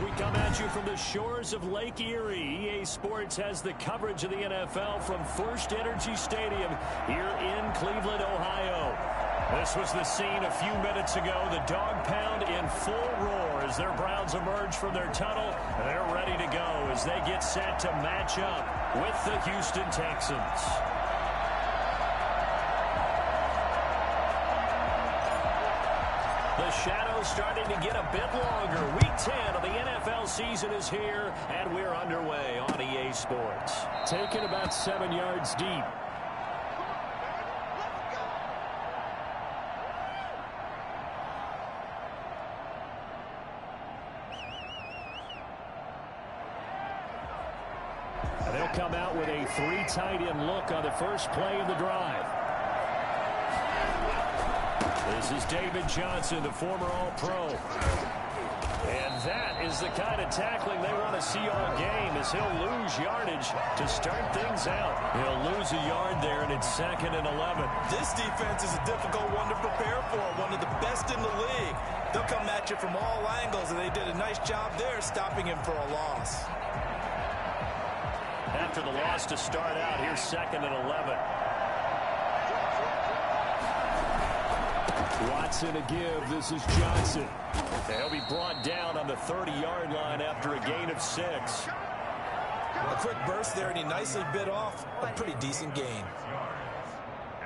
We come at you from the shores of Lake Erie. EA Sports has the coverage of the NFL from First Energy Stadium here in Cleveland, Ohio. This was the scene a few minutes ago. The dog pound in full roar as their Browns emerge from their tunnel. They're ready to go as they get set to match up with the Houston Texans. The shadow's starting to get a bit longer. Week 10 of the NFL season is here, and we're underway on EA Sports. Taken about 7 yards deep. And they'll come out with a 3 tight end look on the first play of the drive. This is David Johnson, the former All-Pro. And that is the kind of tackling they want to see all game, as he'll lose yardage to start things out. He'll lose a yard there, and it's 2nd and 11. This defense is a difficult one to prepare for, one of the best in the league. They'll come at you from all angles, and they did a nice job there stopping him for a loss. After the loss to start out, here's 2nd and 11. Watson a give. This is Johnson. He'll be brought down on the 30-yard line after a gain of 6. A quick burst there, and he nicely bit off a pretty decent gain.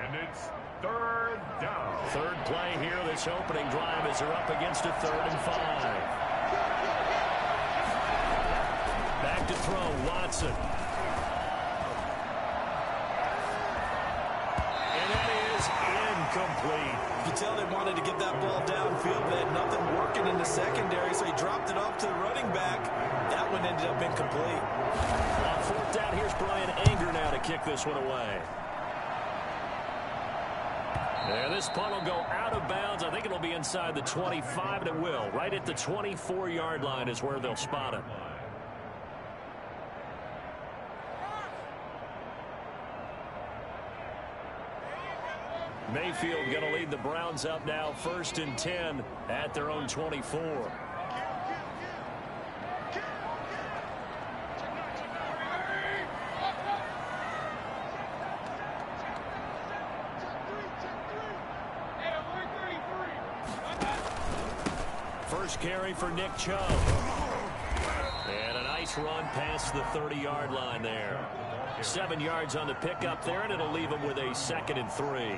And it's 3rd down. Third play here, this opening drive, as they're up against a 3rd and 5. Back to throw, Watson. And that is incomplete. You can tell they wanted to get that ball downfield. They had nothing working in the secondary, so he dropped it off to the running back. That one ended up incomplete. On 4th down, here's Brian Anger now to kick this one away. There, this punt will go out of bounds. I think it'll be inside the 25, and it will. Right at the 24-yard line is where they'll spot it. Mayfield going to lead the Browns up now, 1st and 10 at their own 24. First carry for Nick Chubb. And a nice run past the 30-yard line there. 7 yards on the pickup there, and it'll leave him with a 2nd and 3.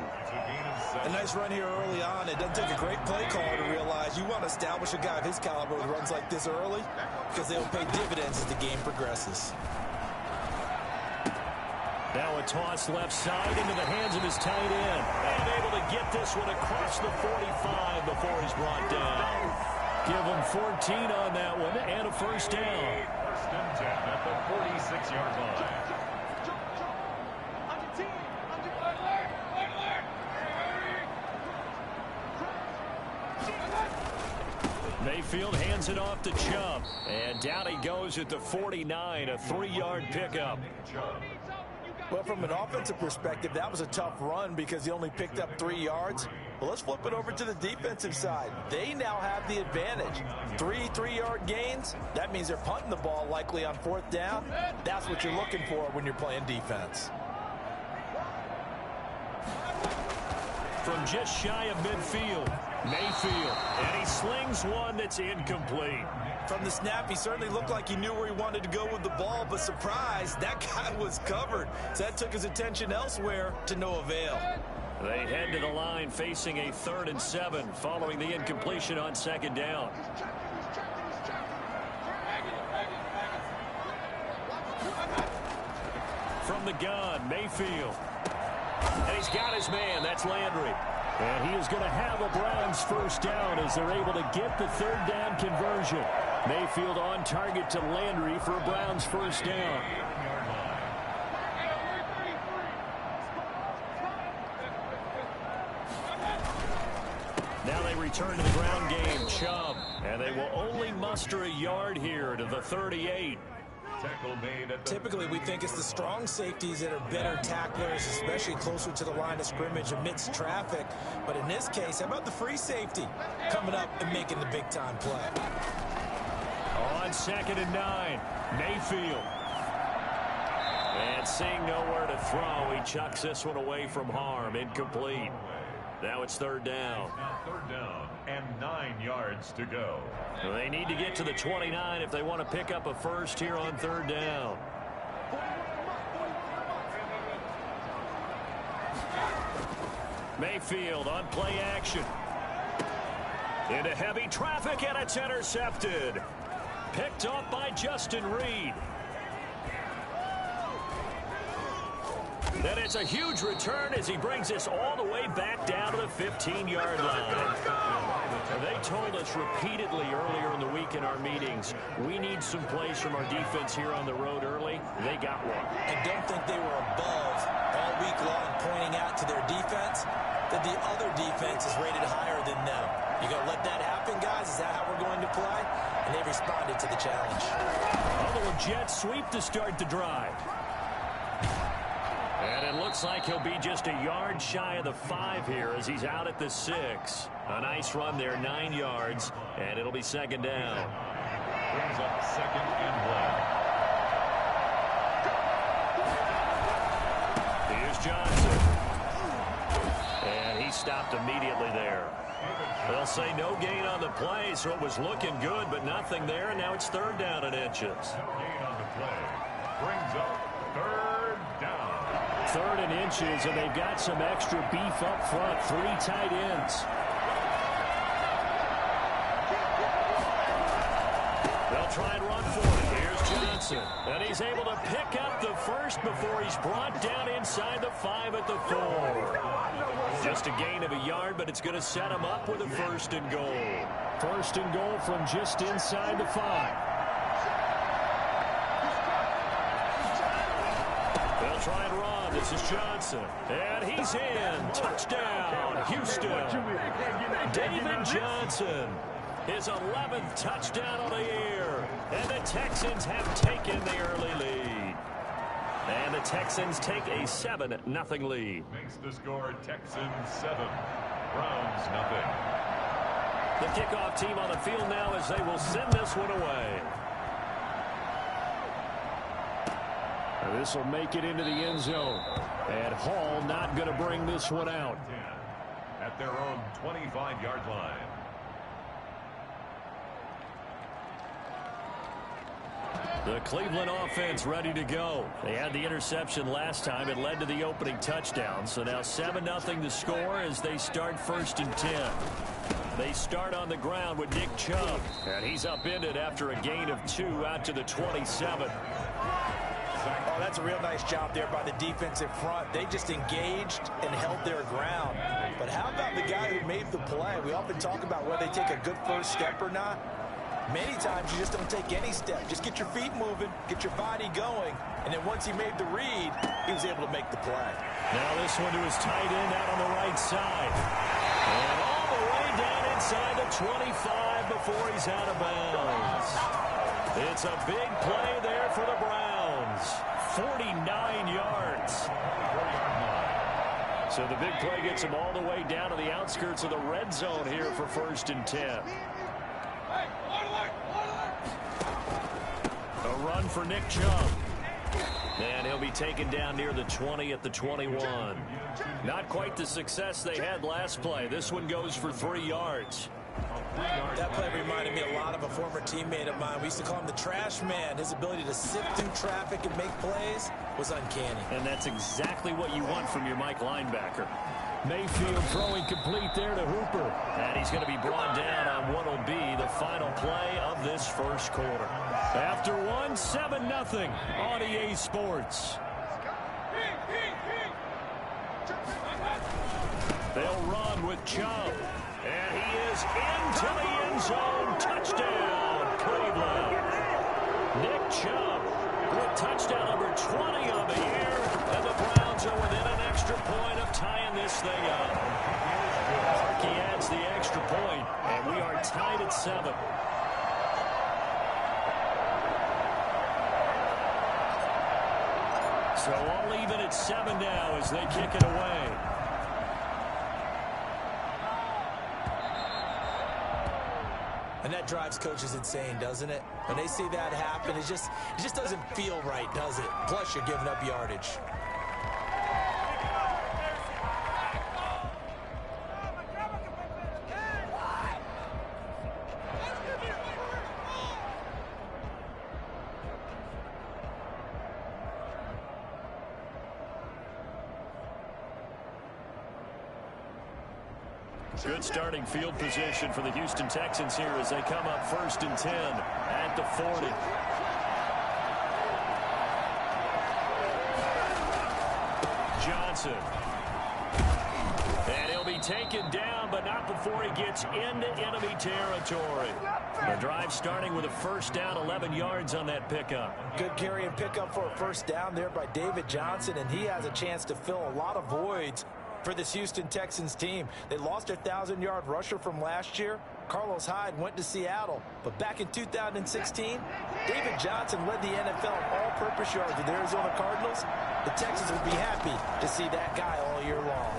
A nice run here early on. It doesn't take a great play caller to realize you want to establish a guy of his caliber with runs like this early, because they'll pay dividends as the game progresses. Now a toss left side into the hands of his tight end. And able to get this one across the 45 before he's brought down. Give him 14 on that one and a 1st down. 1st and 10 at the 46-yard line. Mayfield hands it off to Chubb. And down he goes at the 49, a 3-yard pickup. Well, from an offensive perspective, that was a tough run because he only picked up 3 yards. Well, let's flip it over to the defensive side. They now have the advantage. 3-3-yard gains, that means they're punting the ball likely on 4th down. That's what you're looking for when you're playing defense. From just shy of midfield, Mayfield, and he slings one that's incomplete. From the snap, he certainly looked like he knew where he wanted to go with the ball, but surprise, that guy was covered. So that took his attention elsewhere to no avail. They head to the line facing a 3rd and 7 following the incompletion on 2nd down. From the gun, Mayfield. And he's got his man. That's Landry. And he is going to have a Browns 1st down as they're able to get the 3rd down conversion. Mayfield on target to Landry for a Browns 1st down. Now they return to the ground game. Chubb. And they will only muster a yard here to the 38. Typically, we think it's the strong safeties that are better tacklers, especially closer to the line of scrimmage amidst traffic. But in this case, how about the free safety coming up and making the big-time play? On 2nd and 9, Mayfield. And seeing nowhere to throw, he chucks this one away from harm. Incomplete. Now it's 3rd down. Now 3rd down and 9 yards to go. They need to get to the 29 if they want to pick up a first here on 3rd down. Mayfield on play action. Into heavy traffic, and it's intercepted. Picked off by Justin Reed. And it's a huge return as he brings this all the way back down to the 15-yard line. They told us repeatedly earlier in the week in our meetings, we need some plays from our defense here on the road early. They got one. And don't think they were above all week long pointing out to their defense that the other defense is rated higher than them. You going to let that happen, guys? Is that how we're going to play? And they responded to the challenge. Although a jet sweep to start the drive. And it looks like he'll be just a yard shy of the 5 here as he's out at the 6. A nice run there, 9 yards, and it'll be 2nd down. Brings up 2nd and 1. Here's Johnson. And he stopped immediately there. They'll say no gain on the play, so it was looking good, but nothing there, and now it's 3rd down and inches. No gain on the play. Brings up 3rd down. 3rd and inches, and they've got some extra beef up front. 3 tight ends. They'll try and run for it. Here's Johnson. And he's able to pick up the first before he's brought down inside the 5 at the 4. Just a gain of a yard, but it's going to set him up with a 1st and goal. 1st and goal from just inside the 5. They'll try and run. This is Johnson. And he's in. Touchdown, Houston. David Johnson. His 11th touchdown of the year. And the Texans have taken the early lead. And the Texans take a 7-0 lead. Makes the score Texans 7, Browns 0. The kickoff team on the field now as they will send this one away. This will make it into the end zone. And Hall not going to bring this one out. At their own 25-yard line. The Cleveland offense ready to go. They had the interception last time. It led to the opening touchdown. So now 7-0 to score as they start 1st and 10. They start on the ground with Nick Chubb. And he's upended after a gain of 2 out to the 27. Oh, that's a real nice job there by the defensive front. They just engaged and held their ground. But how about the guy who made the play? We often talk about whether they take a good first step or not. Many times you just don't take any step. Just get your feet moving, get your body going, and then once he made the read, he was able to make the play. Now this one to his tight end out on the right side. And all the way down inside the 25 before he's out of bounds. It's a big play there for the Browns. 49 yards. So the big play gets him all the way down to the outskirts of the red zone here for 1st and 10. A run for Nick Chubb. And he'll be taken down near the 20 at the 21. Not quite the success they had last play. This one goes for 3 yards. That play reminded me a lot of a former teammate of mine. We used to call him the trash man. His ability to sift through traffic and make plays was uncanny. And that's exactly what you want from your Mike linebacker. Mayfield throwing complete there to Hooper. And he's going to be brought down on what will be the final play of this first quarter. After one, 7-0 on EA Sports. They'll run with Chubb. And he is into the end zone. Touchdown, Cleveland. Nick Chubb with touchdown number 20 on the year. And the Browns are within an extra point of tying this thing up. Harkey adds the extra point, and we are tied at 7. So all even at 7 now as they kick it away. And that drives coaches insane, doesn't it? When they see that happen, it just doesn't feel right, does it? Plus, you're giving up yardage. Good starting field position for the Houston Texans here as they come up 1st and 10 at the 40. Johnson. And he'll be taken down, but not before he gets into enemy territory. The drive starting with a 1st down, 11 yards on that pickup. Good carry and pickup for a 1st down there by David Johnson, and he has a chance to fill a lot of voids for this Houston Texans team. They lost their 1,000-yard rusher from last year. Carlos Hyde went to Seattle, but back in 2016, David Johnson led the NFL in all-purpose yards with the Arizona Cardinals. The Texans will be happy to see that guy all year long.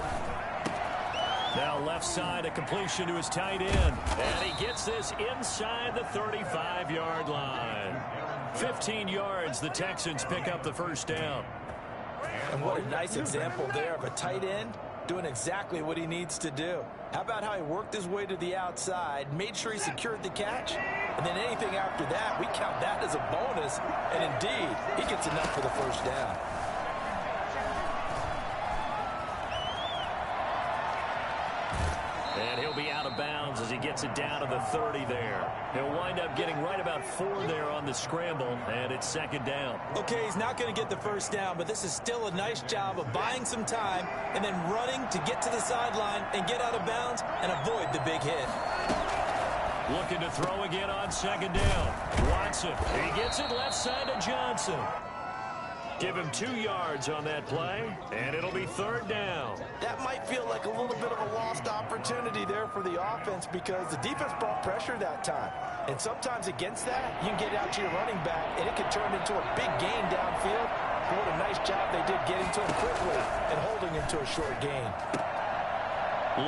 Now left side, a completion to his tight end, and he gets this inside the 35-yard line. 15 yards, the Texans pick up the 1st down. And what a nice example there of a tight end doing exactly what he needs to do. How about how he worked his way to the outside, made sure he secured the catch, and then anything after that, we count that as a bonus, and indeed, he gets enough for the 1st down. And he'll be out of bounds as he gets it down to the 30 there. He'll wind up getting right about 4 there on the scramble, and it's 2nd down. Okay, he's not going to get the 1st down, but this is still a nice job of buying some time and then running to get to the sideline and get out of bounds and avoid the big hit. Looking to throw again on 2nd down. Watson, he gets it left side to Johnson. Give him 2 yards on that play, and it'll be 3rd down. That might feel like a little bit of a lost opportunity there for the offense because the defense brought pressure that time. And sometimes against that, you can get out to your running back, and it can turn into a big gain downfield. But what a nice job they did getting to him quickly and holding him to a short gain.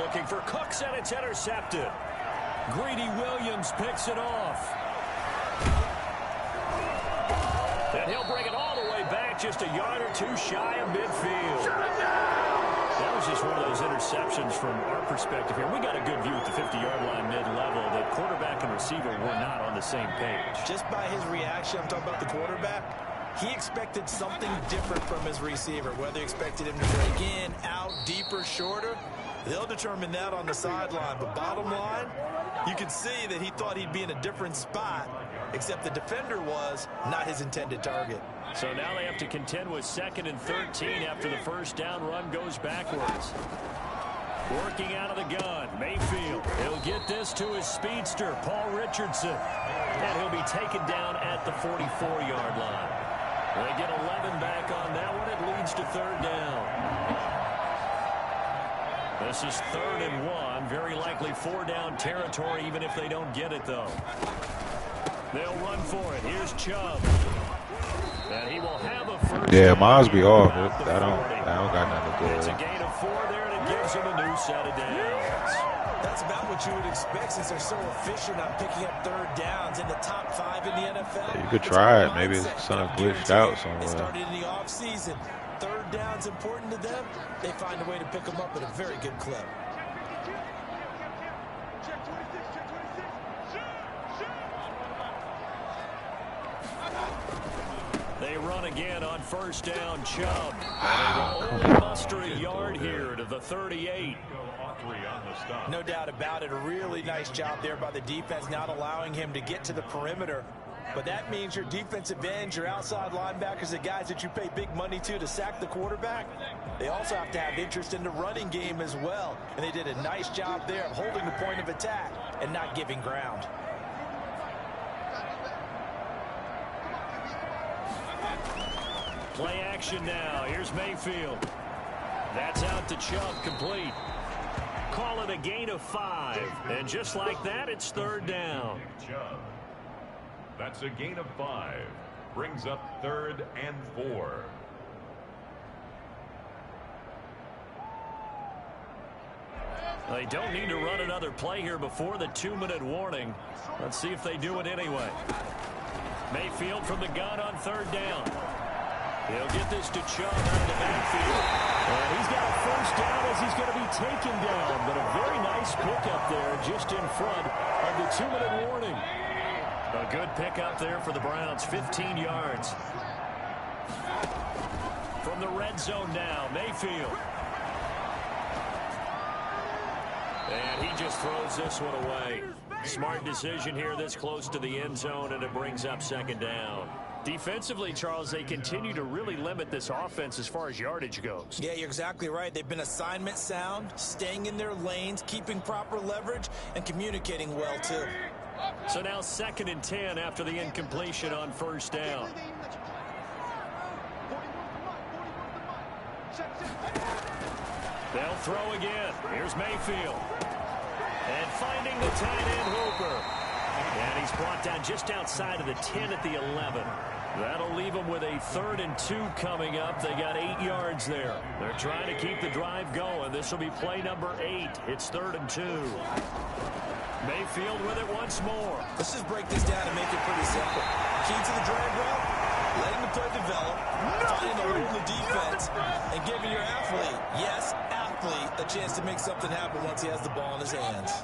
Looking for Cooks, and it's intercepted. Greedy Williams picks it off. And he'll bring it all the way back, just a yard or 2 shy of midfield. That was just one of those interceptions from our perspective here. We got a good view at the 50-yard line mid-level. The quarterback and receiver were not on the same page. Just by his reaction, I'm talking about the quarterback, he expected something different from his receiver, whether he expected him to break in, out, deeper, shorter. They'll determine that on the sideline. But bottom line, you can see that he thought he'd be in a different spot, except the defender was not his intended target. So now they have to contend with 2nd and 13 after the 1st down run goes backwards. Working out of the gun, Mayfield. He'll get this to his speedster, Paul Richardson. And he'll be taken down at the 44-yard line. They get 11 back on that one. It leads to 3rd down. This is 3rd and 1. Very likely 4-down territory, even if they don't get it, though. They'll run for it. Here's Chubb. And he will have a 1st Yeah, down. mine's be off. I don't got nothing to It's do. a gain of 4 there, and it gives him a new set of downs. That's about what you would expect since they're so efficient on picking up 3rd downs in the top 5 in the NFL. You could try it. Maybe something glitched out somewhere. They started in the offseason. 3rd down's important to them. They find a way to pick them up at a very good clip. They run again on 1st down, Chubb. And they will only muster a yard here to the 38. No doubt about it. A really nice job there by the defense, not allowing him to get to the perimeter. But that means your defensive ends, your outside linebackers, the guys that you pay big money to sack the quarterback, they also have to have interest in the running game as well. And they did a nice job there of holding the point of attack and not giving ground. Play action now. Here's Mayfield. That's out to Chubb, complete. Call it a gain of 5. And just like that, it's 3rd down. That's a gain of 5. Brings up 3rd and 4. They don't need to run another play here before the 2-minute warning. Let's see if they do it anyway. Mayfield from the gun on 3rd down. He'll get this to Chubb out of the backfield. And he's got a 1st down as he's going to be taken down. But a very nice pickup there just in front of the 2-minute warning. A good pickup there for the Browns, 15 yards. From the red zone now, Mayfield. And he just throws this one away. Smart decision here this close to the end zone, and it brings up 2nd down. Defensively, Charles, they continue to really limit this offense as far as yardage goes. Yeah, you're exactly right. They've been assignment sound, staying in their lanes, keeping proper leverage, and communicating well, too. So now 2nd and 10 after the incompletion on 1st down. They'll throw again. Here's Mayfield. And finding the tight end Hooper. And he's brought down just outside of the 10 at the 11. That'll leave them with a 3rd and 2 coming up. They got 8 yards there. They're trying to keep the drive going. This will be play number 8. It's 3rd and 2. Mayfield with it once more. Let's just break this down and make it pretty simple. Key to the drag route, letting the play develop, finding the hole in the defense, and giving your athlete, yes, athlete, a chance to make something happen once he has the ball in his hands.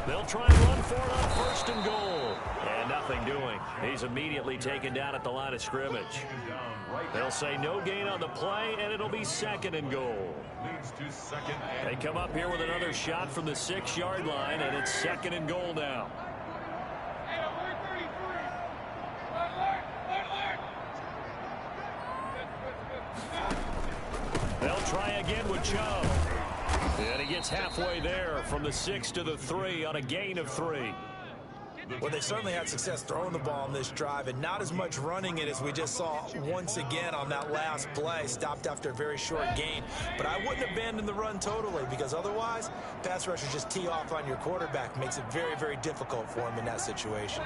They'll try and run for it on 1st and goal. And nothing doing. He's immediately taken down at the line of scrimmage. They'll say no gain on the play, and it'll be 2nd and goal. They come up here with another shot from the 6-yard line, and it's 2nd and goal now. They'll try again with Chubb. And he gets halfway there from the 6 to the 3 on a gain of 3. Well, they certainly had success throwing the ball on this drive, and not as much running it as we just saw once again on that last play. Stopped after a very short gain. But I wouldn't abandon the run totally, because otherwise, pass rushers just tee off on your quarterback. Makes it very, very difficult for him in that situation.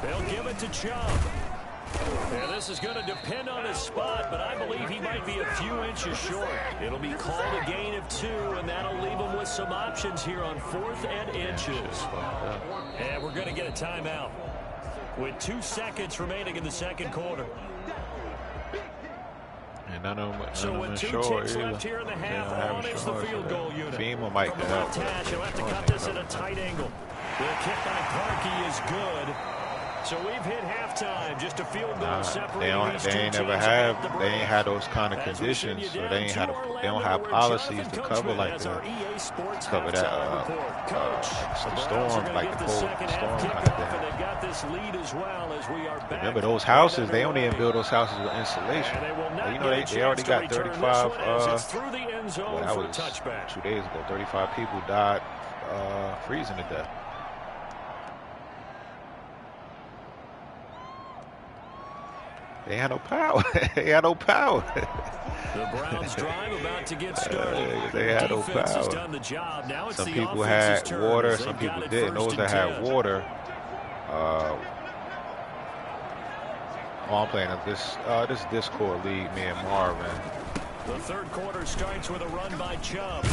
They'll give it to Chubb. And this is going to depend on his spot, but I believe he might be a few inches short. It'll be called a gain of 2, and that'll leave him with some options here on 4th and inches. And we're going to get a timeout with 2 seconds remaining in the 2nd quarter. And none of them So with 2 ticks left here in the half, on is the field goal unit. FEMA might From the left hash, he'll have to cut this at a tight angle. The kick by Parkey is good. So we've hit halftime, just a field goal separating these two teams. They ain't had those kind of conditions, so they don't have policies to cover like that. Cover that some storm, like the cold storm kind of thing. Remember those houses? They don't even build those houses with insulation. You know they already got 35. Well, that was 2 days ago. 35 people died freezing to death. They had no power. They had no power. The Browns drive about to get started. They had no power. Has done the job. Now it's some the people had turn, water, some people didn't. Those that had water. I'm playing this Discord league, me and Marvin. The 3rd quarter starts with a run by Chubb.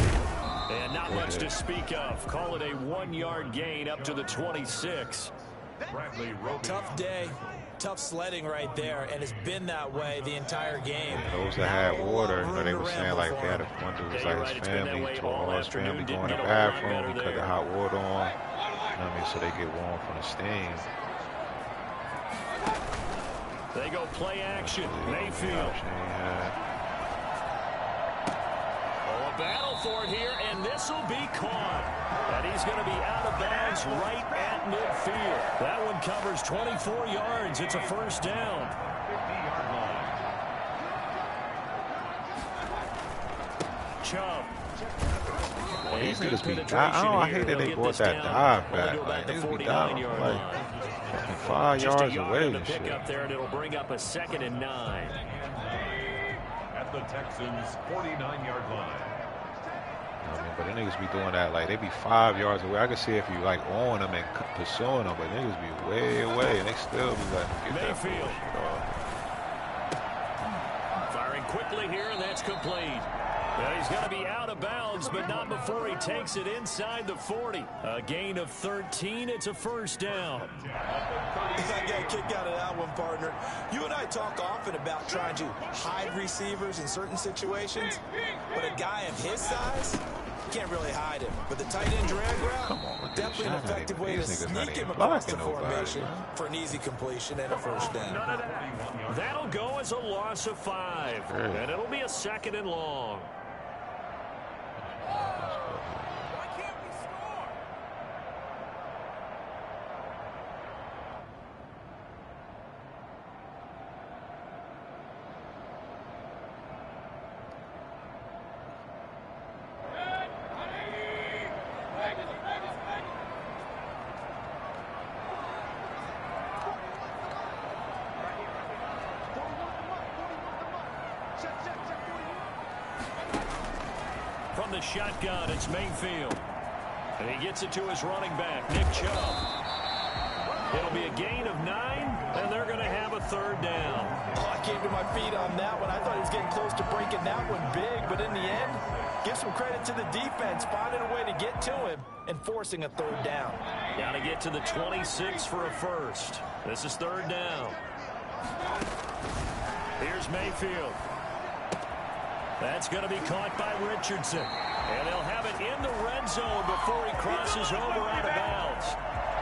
And not much to speak of. Call it a 1-yard gain up to the 26. Tough day. Tough sledding right there, and it's been that way the entire game. Those that had water, they were saying like they had one dude was like his family, told all his family going to the bathroom, he cut the hot water on. You know what I mean? So they get warm from the steam. They go play action. Mayfield. Oh, a battle for it here, and this will be caught. And he's going to be out of bounds right at midfield. That one covers 24 yards. It's a 1st down. Chubb. Well, these niggas be I hate that they brought that dive back. Like, niggas be diving like 5 yards away and shit. Up there, and it'll bring up a 2nd and 9. At the Texans' 49-yard line. I mean, but the niggas be doing that, like, they be 5 yards away. I can see if you, like, on them and pursuing them, but niggas be way away, and they still be letting them get that bullshit off. Firing quickly quickly here, and that's complete. Well, he's going to be out of bounds, but not before he takes it inside the 40. A gain of 13. It's a first down. I got a kick out of that one, partner. You and I talk often about trying to hide receivers in certain situations, but a guy of his size, can't really hide him. But the tight end drag route, definitely an effective way to sneak him across the formation for an easy completion and a first down. That'll go as a loss of 5, and it'll be a 2nd and long. From the shotgun, it's Mayfield. And he gets it to his running back, Nick Chubb. It'll be a gain of 9, and they're going to have a 3rd down. Oh, I came to my feet on that one. I thought he was getting close to breaking that one big, but in the end, give some credit to the defense, finding a way to get to him and forcing a 3rd down. Got to get to the 26 for a first. This is 3rd down. Here's Mayfield. That's going to be caught by Richardson. And they'll have it in the red zone before he crosses over out of bounds.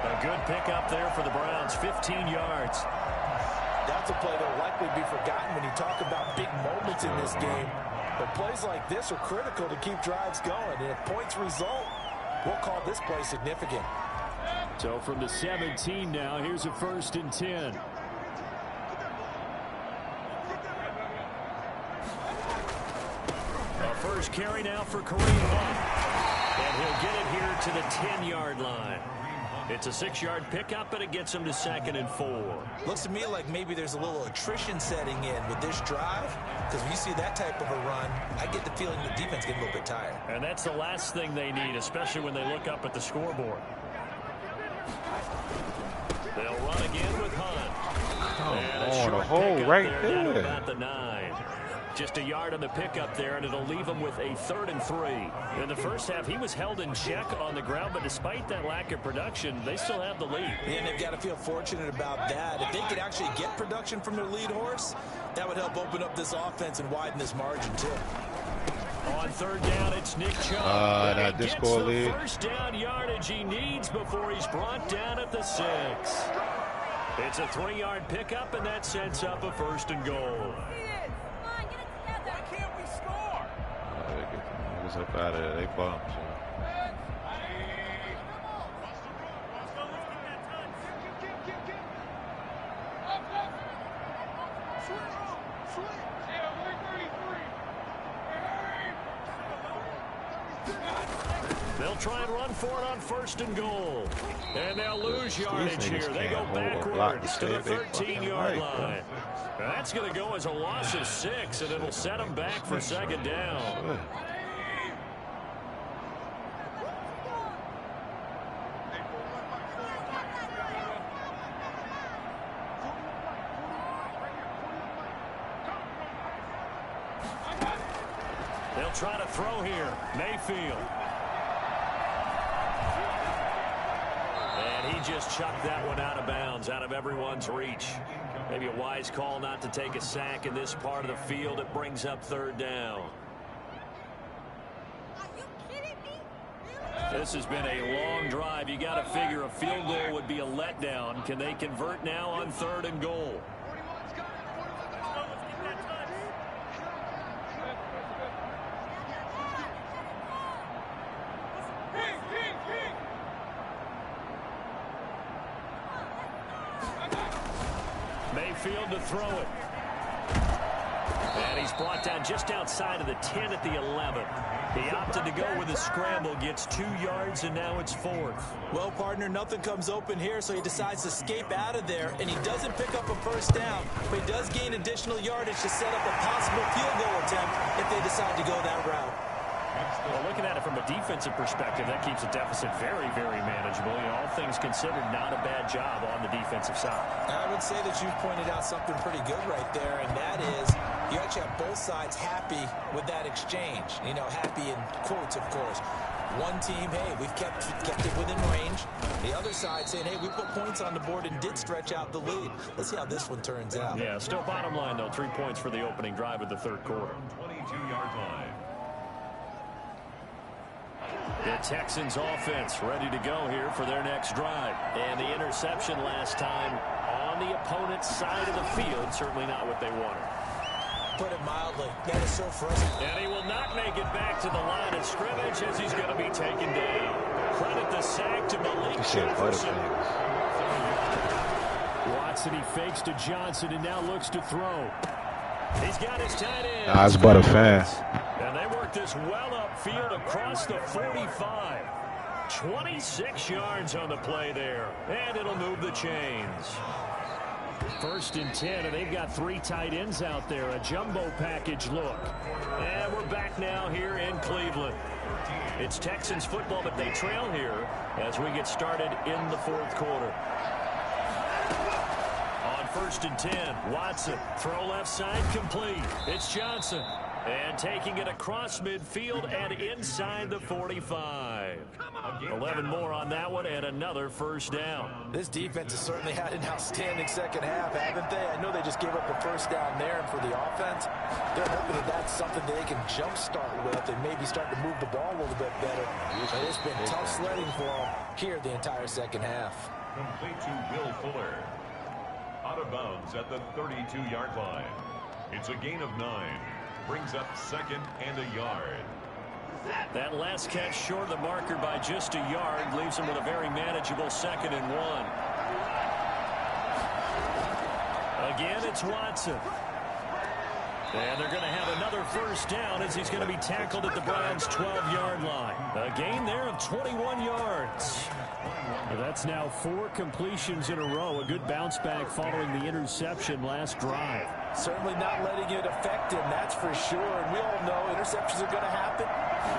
A good pickup there for the Browns, 15 yards. That's a play that will likely be forgotten when you talk about big moments in this game. But plays like this are critical to keep drives going. And if points result, we'll call this play significant. So from the 17 now, here's a 1st and 10. First carry now for Kareem Hunt. And he'll get it here to the 10-yard line. It's a 6-yard pickup, and it gets him to 2nd and 4. Looks to me like maybe there's a little attrition setting in with this drive. Because when you see that type of a run, I get the feeling the defense gets a little bit tired. And that's the last thing they need, especially when they look up at the scoreboard. They'll run again with Hunt. And a short pickup right there down to about the 9. Just a yard on the pickup there, and it'll leave him with a 3rd and 3. In the first half, he was held in check on the ground, but despite that lack of production, they still have the lead. And they've got to feel fortunate about that. If they could actually get production from their lead horse, that would help open up this offense and widen this margin, too. On 3rd down, it's Nick Chubb. That gets disco the lead. first down yardage he needs before he's brought down at the 6. It's a 3-yard pickup, and that sets up a 1st and goal. Up out of there, they bumped. They'll try and run for it on 1st and goal. And they'll lose yardage here. They go backwards to the 13-yard line. That's going to go as a loss of 6, and it'll set them back for 2nd down. They'll try to throw here. Mayfield. And he just chucked that one out of bounds, out of everyone's reach. Maybe a wise call not to take a sack in this part of the field. It brings up 3rd down. Are you kidding me? This has been a long drive. You got to figure a field goal would be a letdown. Can they convert now on 3rd and goal? Mayfield to throw it. And he's brought down just outside of the 10 at the 11. He opted to go with a scramble, gets 2 yards, and now it's 4th. Well, partner, nothing comes open here, so he decides to escape out of there, and he doesn't pick up a 1st down, but he does gain additional yardage to set up a possible field goal attempt if they decide to go that route. Well, looking at it from a defensive perspective, that keeps the deficit very, very manageable. You know, all things considered, not a bad job on the defensive side. I would say that you've pointed out something pretty good right there, and that is you actually have both sides happy with that exchange. You know, happy in quotes, of course. One team, hey, we've kept it within range. The other side saying, hey, we put points on the board and did stretch out the lead. Let's see how this one turns out. Yeah, still bottom line, though. 3 points for the opening drive of the third quarter. 22-yard line. The Texans offense ready to go here for their next drive. And the interception last time on the opponent's side of the field, certainly not what they wanted. Put it mildly, that is so frustrating. And he will not make it back to the line of scrimmage as he's going to be taken down. Credit the sack to Malik Jefferson. Watson, he fakes to Johnson and now looks to throw. He's got his tight end. I was but a fan. And they work this well upfield across the 45. 26 yards on the play there. And it'll move the chains. 1st and 10, and they've got 3 tight ends out there. A jumbo package look. And we're back now here in Cleveland. It's Texans football, but they trail here as we get started in the 4th quarter. On 1st and 10, Watson, throw left side, complete. It's Johnson. And taking it across midfield and inside the 45. 11 more on that one and another first down. This defense has certainly had an outstanding second half, haven't they? I know they just gave up a first down there, and for the offense, they're hoping that that's something that they can jumpstart with and maybe start to move the ball a little bit better. But it's been tough sledding for them here the entire second half. Complete to Will Fuller. Out of bounds at the 32-yard line. It's a gain of 9. Brings up 2nd and a yard. That last catch short of the marker by just a yard leaves him with a very manageable 2nd and 1. Again, it's Watson. And they're going to have another first down as he's going to be tackled at the Browns' 12-yard line. A gain there of 21 yards. That's now 4 completions in a row. A good bounce back following the interception last drive. Certainly not letting it affect him, that's for sure. And we all know interceptions are going to happen.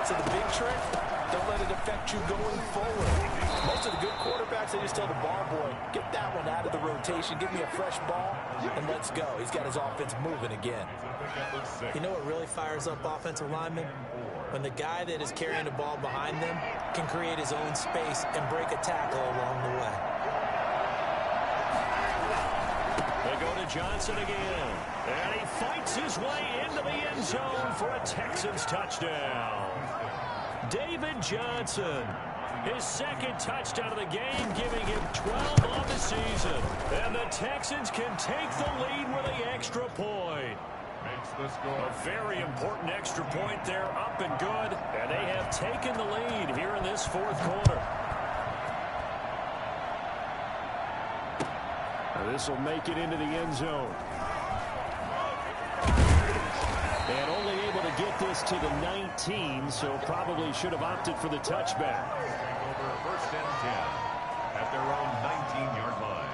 So the big trick, don't let it affect you going forward. Most of the good quarterbacks, they just tell the ball boy, get that one out of the rotation, give me a fresh ball, and let's go. He's got his offense moving again. You know what really fires up offensive linemen? When the guy that is carrying the ball behind them can create his own space and break a tackle along the way. They go to Johnson again. And he fights his way into the end zone for a Texans touchdown. David Johnson, his 2nd touchdown of the game, giving him 12 on the season. And the Texans can take the lead with an extra point. A very important extra point there, up and good. And they have taken the lead here in this 4th quarter. This will make it into the end zone. And only able to get this to the 19, so probably should have opted for the touchback. Over 1st and 10 at their own 19-yard line.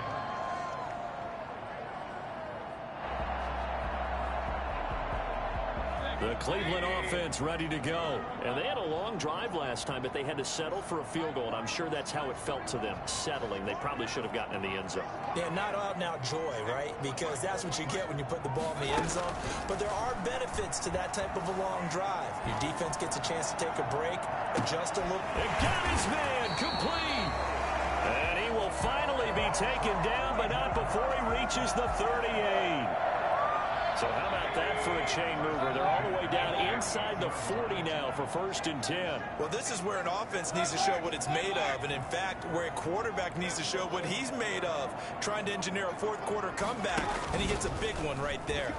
The Cleveland offense ready to go. And they had a long drive last time, but they had to settle for a field goal, and I'm sure that's how it felt to them, settling. They probably should have gotten in the end zone. Yeah, not out-and-out joy, right? Because that's what you get when you put the ball in the end zone. But there are benefits to that type of a long drive. Your defense gets a chance to take a break, adjust a little. They got his man complete. And he will finally be taken down, but not before he reaches the 38. So how about that for a chain mover? They're all the way down inside the 40 now for 1st and 10. Well, this is where an offense needs to show what it's made of. And, in fact, where a quarterback needs to show what he's made of. Trying to engineer a 4th quarter comeback, and he hits a big one right there.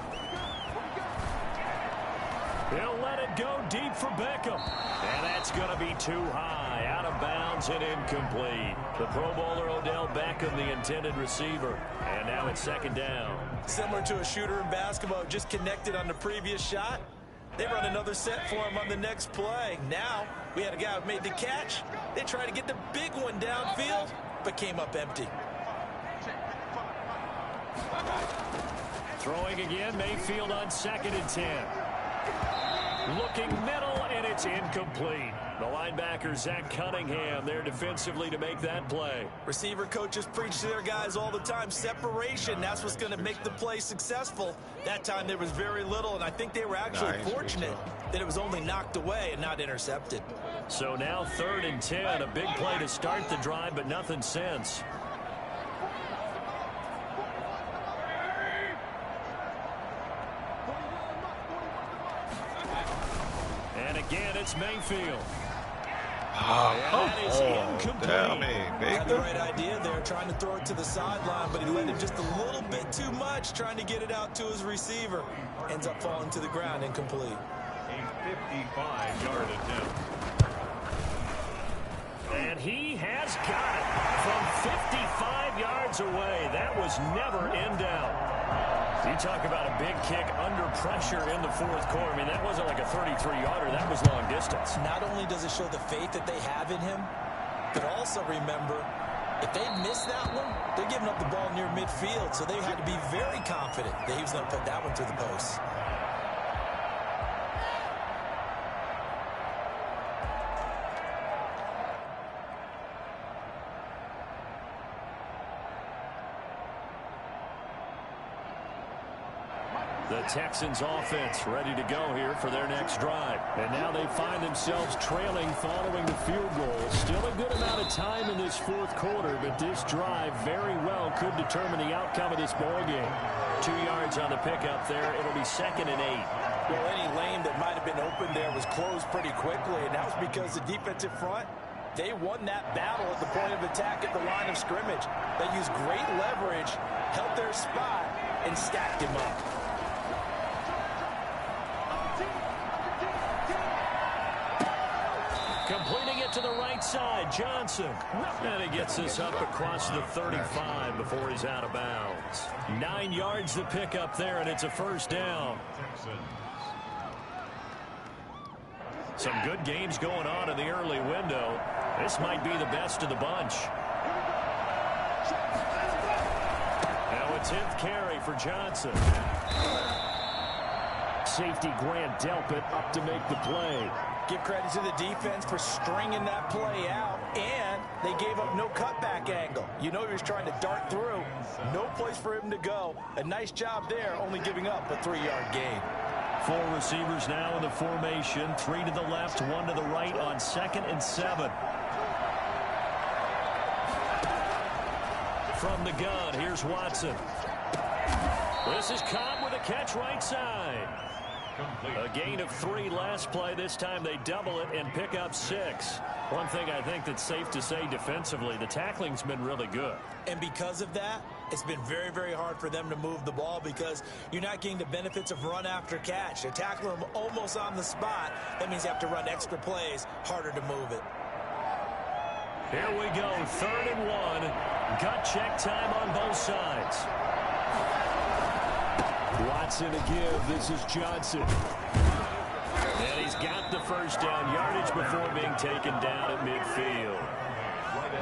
He'll let it go deep for Beckham. And that's going to be too high. Out of bounds and incomplete. The Pro Bowler Odell Beckham, the intended receiver. And now it's 2nd down. Similar to a shooter in basketball, just connected on the previous shot. They run another set for him on the next play. Now, we had a guy who made the catch. They tried to get the big one downfield, but came up empty. Throwing again, Mayfield on 2nd and 10. Looking middle, and it's incomplete. The linebacker, Zach Cunningham, there defensively to make that play. Receiver coaches preach to their guys all the time. Separation, that's what's going to make the play successful. That time there was very little, and I think they were actually fortunate that it was only knocked away and not intercepted. So now 3rd and 10, a big play to start the drive, but nothing since. And again, it's Mayfield. That is incomplete. Had the right idea there, trying to throw it to the sideline, but he let it just a little bit too much, trying to get it out to his receiver. Ends up falling to the ground, incomplete. A 55-yard attempt. And he has got it from 55 yards away. That was never in doubt. You talk about a big kick under pressure in the 4th quarter. I mean, that wasn't like a 33-yarder. That was long distance. Not only does it show the faith that they have in him, but also remember, if they miss that one, they're giving up the ball near midfield, so they had to be very confident that he was going to put that one through the post. The Texans offense ready to go here for their next drive. And now they find themselves trailing following the field goal. Still a good amount of time in this 4th quarter, but this drive very well could determine the outcome of this ball game. 2 yards on the pickup there. It'll be 2nd and 8. Well, any lane that might have been open there was closed pretty quickly, and that was because the defensive front, they won that battle at the point of attack at the line of scrimmage. They used great leverage, held their spot, and stacked him up. Completing it to the right side, Johnson. And he gets this up across the 35 before he's out of bounds. 9 yards to pick up there, and it's a 1st down. Some good games going on in the early window. This might be the best of the bunch. Now a 10th carry for Johnson. Safety Grant Delpit up to make the play. Give credit to the defense for stringing that play out, and they gave up no cutback angle. You know he was trying to dart through. No place for him to go. A nice job there, only giving up a 3-yard gain. 4 receivers now in the formation. 3 to the left, 1 to the right on 2nd and 7. From the gun, here's Watson. This is Cobb with a catch right side. A gain of 3 last play. This time they double it and pick up 6. One thing I think that's safe to say defensively, the tackling's been really good. And because of that, it's been very, very hard for them to move the ball because you're not getting the benefits of run after catch. They're tackling them almost on the spot. That means you have to run extra plays, harder to move it. Here we go, 3rd and 1. Gut check time on both sides. Watson to give. This is Johnson. And he's got the 1st down yardage before being taken down at midfield.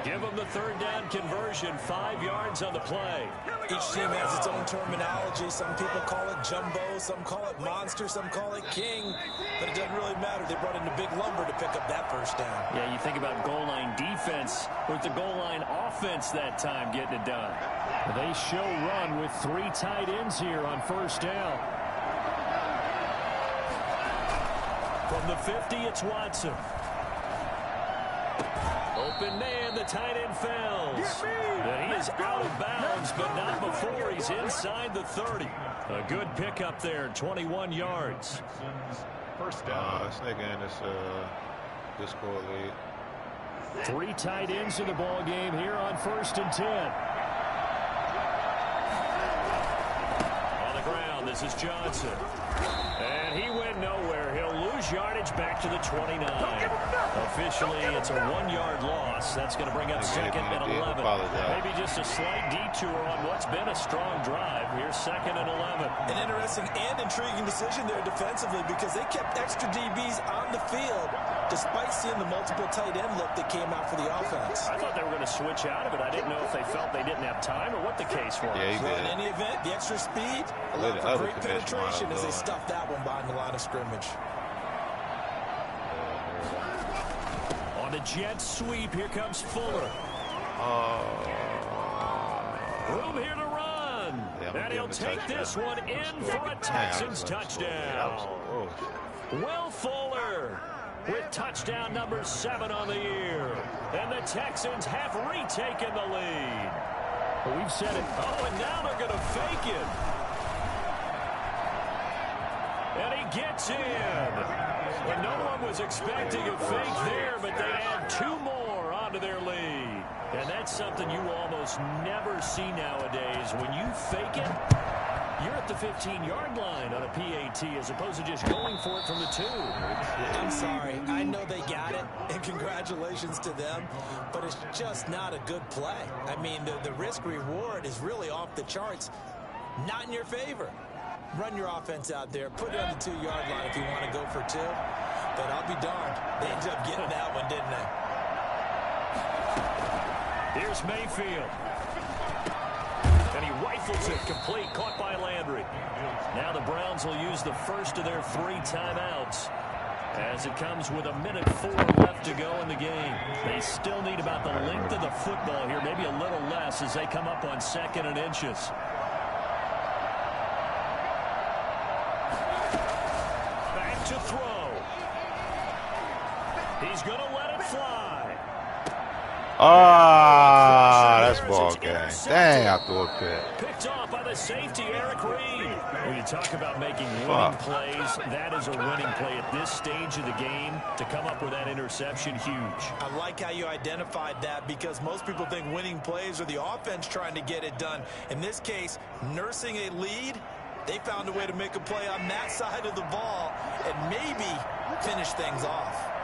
Give him the 3rd down conversion. 5 yards on the play. Each team has its own terminology. Some people call it jumbo, some call it monster, some call it king. But it doesn't really matter. They brought in a big lumber to pick up that 1st down. Yeah, you think about goal line defense with the goal line offense that time getting it done. They show run with 3 tight ends here on 1st down. From the 50, it's Watson. Open man, the tight end fails. And he is out of bounds, but not before he's inside the 30. A good pickup there, 21 yards. 1st down. This nigga in this Discord league. 3 tight ends in the ball game here on 1st and 10. This is Johnson. And he went nowhere. He'll lose yardage back to the 29. Officially, it's a 1-yard loss. That's going to bring up 2nd and 11. Maybe just a slight detour on what's been a strong drive. Here's 2nd and 11. An interesting and intriguing decision there defensively because they kept extra DBs on the field despite seeing the multiple tight end look that came out for the offense. I thought they were going to switch out of it. I didn't know if they felt they didn't have time or what the case was. Yeah, well, in any event, the extra speed allowed for great penetration as they stuffed that one behind the line of scrimmage. On the jet sweep, here comes Fuller. Room here to run. Yeah, and he'll take this one in for a Texans touchdown. Will Fuller with touchdown number 7 on the year. And the Texans have retaken the lead. But we've said it. Oh, and now they're going to fake it. And he gets in. But no one was expecting a fake there, but they add 2 more onto their lead. And that's something you almost never see nowadays. When you fake it, you're at the 15-yard line on a PAT as opposed to just going for it from the 2. I'm sorry. I know they got it, and congratulations to them, but it's just not a good play. I mean, the risk-reward is really off the charts, not in your favor. Run your offense out there. Put it on the 2-yard line if you want to go for 2. But I'll be darned. They ended up getting that one, didn't they? Here's Mayfield. And he rifles it complete, caught by Landry. Now the Browns will use the first of their 3 timeouts as it comes with 1:04 left to go in the game. They still need about the length of the football here, maybe a little less as they come up on 2nd and inches. Back to throw. He's going to let it fly. That's ball game. Dang, I threw a pick. Picked off by the safety, Eric Reed. When you talk about making winning plays, that is a winning play at this stage of the game. To come up with that interception, huge. I like how you identified that because most people think winning plays are the offense trying to get it done. In this case, nursing a lead, they found a way to make a play on that side of the ball and maybe finish things off.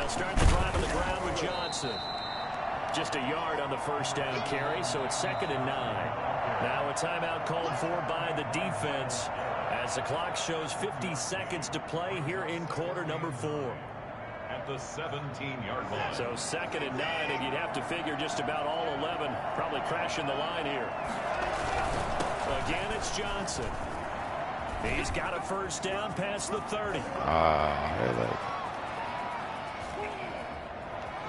Start the drive on the ground with Johnson. Just a yard on the first down carry, so it's 2nd and 9. Now a timeout called for by the defense as the clock shows 50 seconds to play here in quarter number 4. At the 17-yard line. So 2nd and 9, and you'd have to figure just about all 11 probably crashing the line here. Again, it's Johnson. He's got a first down past the 30.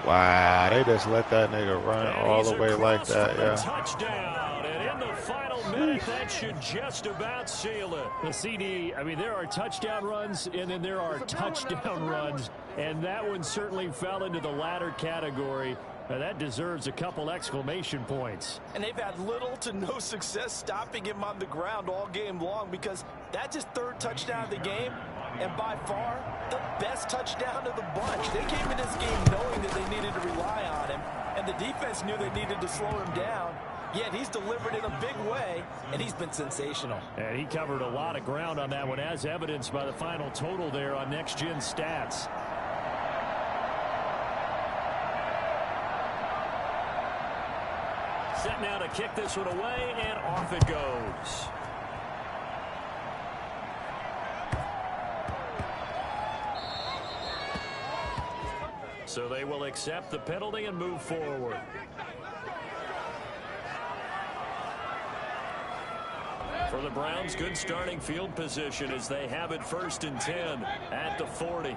Wow, they just let that nigga run all the way like that, yeah. Touchdown, and in the final minute, that should just about seal it. The CD, I mean, there are touchdown runs, and then there are touchdown runs, and that one certainly fell into the latter category. Now, that deserves a couple exclamation points. And they've had little to no success stopping him on the ground all game long because that's his 3rd touchdown of the game. And by far, the best touchdown of the bunch. They came in this game knowing that they needed to rely on him, and the defense knew they needed to slow him down. Yet he's delivered in a big way, and he's been sensational. And he covered a lot of ground on that one, as evidenced by the final total there on Next Gen Stats. Set now to kick this one away, and off it goes. So they will accept the penalty and move forward. For the Browns, good starting field position as they have it 1st and 10 at the 40.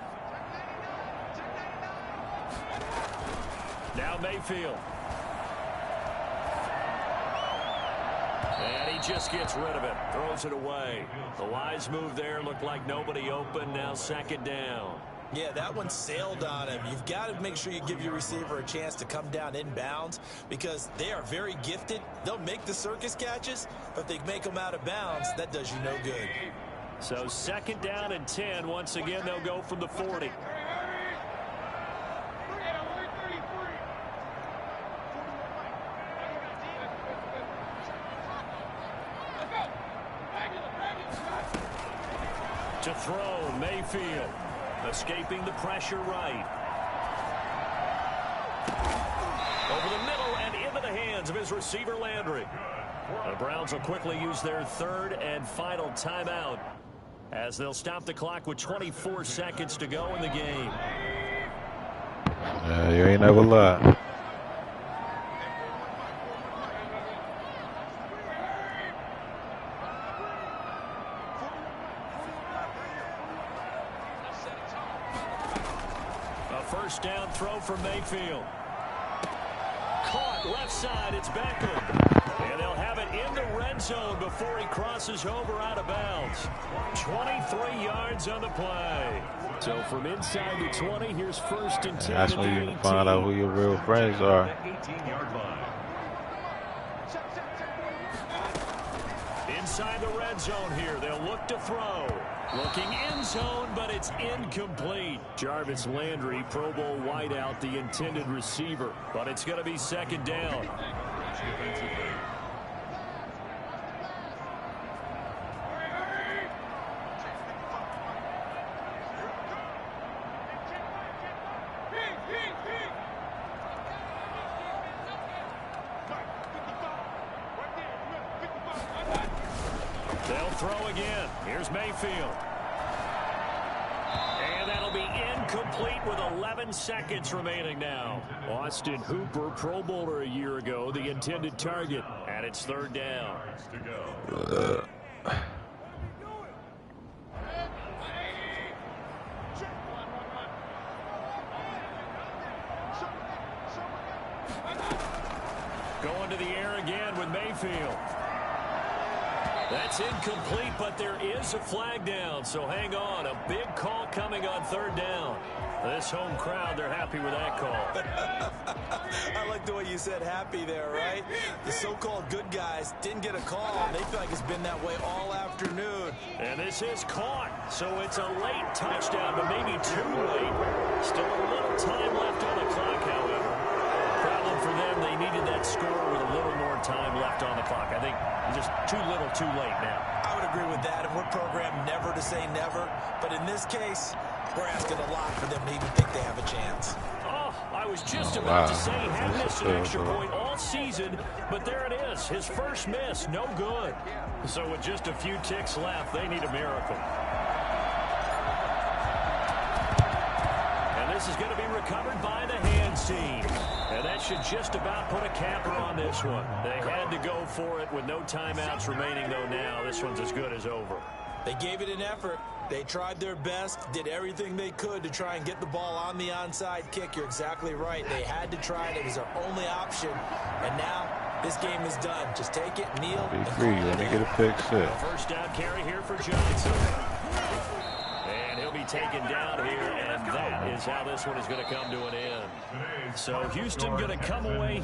Now Mayfield. And he just gets rid of it, throws it away. The wise move there, looked like nobody open, now 2nd down. Yeah, that one sailed on him. You've got to make sure you give your receiver a chance to come down inbounds because they are very gifted. They'll make the circus catches, but if they make them out of bounds, that does you no good. So 2nd down and 10. Once again, they'll go from the 40. To throw, Mayfield. Escaping the pressure right. Over the middle and into the hands of his receiver, Landry. The Browns will quickly use their 3rd and final timeout as they'll stop the clock with 24 seconds to go in the game. You ain't never lied. first down throw for Mayfield. Caught left side. It's Beckham. And they'll have it in the red zone before he crosses over out of bounds. 23 yards on the play. So from inside the 20, here's first and 10. That's when you find out who your real friends are. 18-yard line. Inside the red zone here, they'll look to throw. Looking end zone, but it's incomplete. Jarvis Landry, Pro Bowl wideout, the intended receiver. But it's going to be second down. They'll throw again. Here's Mayfield. And that'll be incomplete with 11 seconds remaining now. Austin Hooper, Pro Bowler a year ago, the intended target. And it's third down. Going to the air again with Mayfield. That's incomplete, but there is a flag down, so hang on. A big call coming on third down. This home crowd, they're happy with that call. I like the way you said happy there, right? The so-called good guys didn't get a call, and they feel like it's been that way all afternoon. And this is caught, so it's a late touchdown, but maybe too late. Still a little time left on the clock, however. Problem for them, they needed that score with a little more time left on the clock. I think just too little, too late now. I would agree with that, and we're programmed never to say never. But in this case, we're asking a lot for them to even think they have a chance. Oh, I was just about to say he had missed an extra point all season, but there it is. His first miss, no good. So with just a few ticks left, they need a miracle. And this is going to be recovered by the hands team. And that should just about put a capper on this one. They had to go for it with no timeouts remaining, though, now. This one's as good as over. They gave it an effort. They tried their best, did everything they could to try and get the ball on the onside kick. You're exactly right. They had to try it. It was their only option. And now this game is done. Just take it, kneel. Be free. Let me get a pick six. First down carry here for Johnson. And he'll be taken down here, and that is how this one is going to come to an end. So Houston going to come away here.